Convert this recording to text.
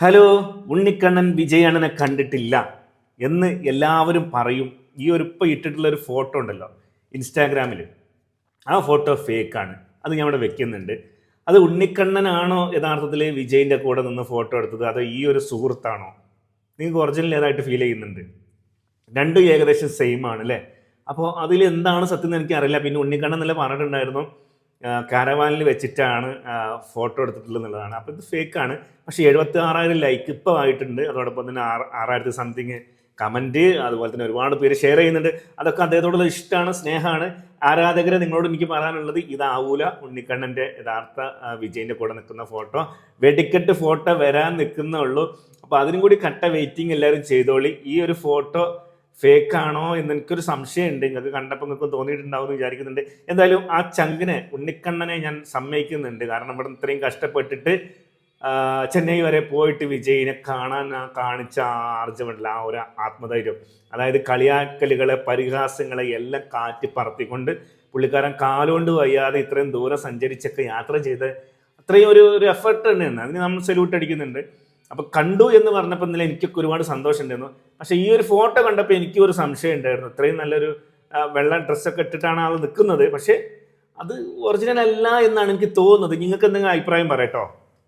Hello, Unnikkannan വിജയണ്ണനെ കണ്ടിട്ടില്ല എന്ന് എല്ലാവരും പറയും. ഈ ഒരു ഇപ്പോൾ ഇട്ടിട്ടുള്ള ഒരു ഫോട്ടോ ഉണ്ടല്ലോ ഇൻസ്റ്റാഗ്രാമിൽ, ആ ഫോട്ടോ ഫേക്കാണ്. അത് ഞാൻ ഇവിടെ വെക്കുന്നുണ്ട്. അത് ഉണ്ണിക്കണ്ണനാണോ യഥാർത്ഥത്തിൽ വിജയിൻ്റെ കൂടെ നിന്ന് ഫോട്ടോ എടുത്തത്, അതോ ഈ ഒരു സുഹൃത്താണോ? നിങ്ങൾക്ക് ഒറിജിനൽ ഏതായിട്ട് ഫീൽ ചെയ്യുന്നുണ്ട്? രണ്ടും ഏകദേശം സെയിം ആണ് അല്ലേ? അപ്പോൾ അതിൽ എന്താണ് സത്യം എന്ന് എനിക്കറിയില്ല. പിന്നെ ഉണ്ണിക്കണ്ണൻ എന്നല്ല പറഞ്ഞിട്ടുണ്ടായിരുന്നു കാരവാനിൽ വെച്ചിട്ടാണ് ഫോട്ടോ എടുത്തിട്ടുള്ളത് എന്നുള്ളതാണ്. അപ്പോൾ ഇത് ഫേക്കാണ്. പക്ഷേ 76,000 ലൈക്ക് ഇപ്പോൾ ആയിട്ടുണ്ട്. അതോടൊപ്പം തന്നെ 6,000 സംതിങ് കമൻറ്റ്, അതുപോലെ തന്നെ ഒരുപാട് പേര് ഷെയർ ചെയ്യുന്നുണ്ട്. അതൊക്കെ അദ്ദേഹത്തോടുള്ള ഇഷ്ടമാണ്, സ്നേഹമാണ്. ആരാധകരെ നിങ്ങളോട് എനിക്ക് പറയാനുള്ളത്, ഇതാവൂല ഉണ്ണിക്കണ്ണൻ്റെ യഥാർത്ഥ വിജയിൻ്റെ കൂടെ നിൽക്കുന്ന ഫോട്ടോ. വെടിക്കെട്ട് ഫോട്ടോ വരാൻ നിൽക്കുന്നുള്ളൂ. അപ്പോൾ അതിനും കൂടി കട്ട വെയിറ്റിംഗ് എല്ലാവരും ചെയ്തോളി. ഈ ഒരു ഫോട്ടോ ഫേക്കാണോ എന്ന് എനിക്കൊരു സംശയമുണ്ട്. നിങ്ങൾക്ക് കണ്ടപ്പോൾ നിങ്ങൾക്ക് തോന്നിയിട്ടുണ്ടാവും എന്ന് വിചാരിക്കുന്നുണ്ട്. എന്തായാലും ആ ചങ്കിനെ, ഉണ്ണിക്കണ്ണനെ ഞാൻ സമ്മതിക്കുന്നുണ്ട്. കാരണം ഇവിടെ ഇത്രയും കഷ്ടപ്പെട്ടിട്ട് ചെന്നൈ വരെ പോയിട്ട് വിജയിനെ കാണാൻ കാണിച്ച ആർജവമില്ല, ആ ഒരു ആത്മധൈര്യം, അതായത് കളിയാക്കലുകളെ, പരിഹാസങ്ങളെ എല്ലാം കാറ്റി പറത്തിക്കൊണ്ട് പുള്ളിക്കാരൻ കാലുകൊണ്ട് വയ്യാതെ ഇത്രയും ദൂരം സഞ്ചരിച്ചൊക്കെ യാത്ര ചെയ്ത് അത്രയും ഒരു എഫർട്ട് തന്നെയാണ്. അതിന് നമ്മൾ സല്യൂട്ട് അടിക്കുന്നുണ്ട്. അപ്പോൾ കണ്ടു എന്ന് പറഞ്ഞപ്പോൾ ഇന്നലെ എനിക്കൊക്കെ ഒരുപാട് സന്തോഷം ഉണ്ടായിരുന്നു. പക്ഷേ ഈ ഒരു ഫോട്ടോ കണ്ടപ്പോൾ എനിക്കും ഒരു സംശയം ഉണ്ടായിരുന്നു. ഇത്രയും നല്ലൊരു വെള്ള ഡ്രസ്സൊക്കെ ഇട്ടിട്ടാണ് ആൾ നിൽക്കുന്നത്. പക്ഷേ അത് ഒറിജിനൽ അല്ല എന്നാണ് എനിക്ക് തോന്നുന്നത്. നിങ്ങൾക്ക് എന്തെങ്കിലും അഭിപ്രായം പറയട്ടോ?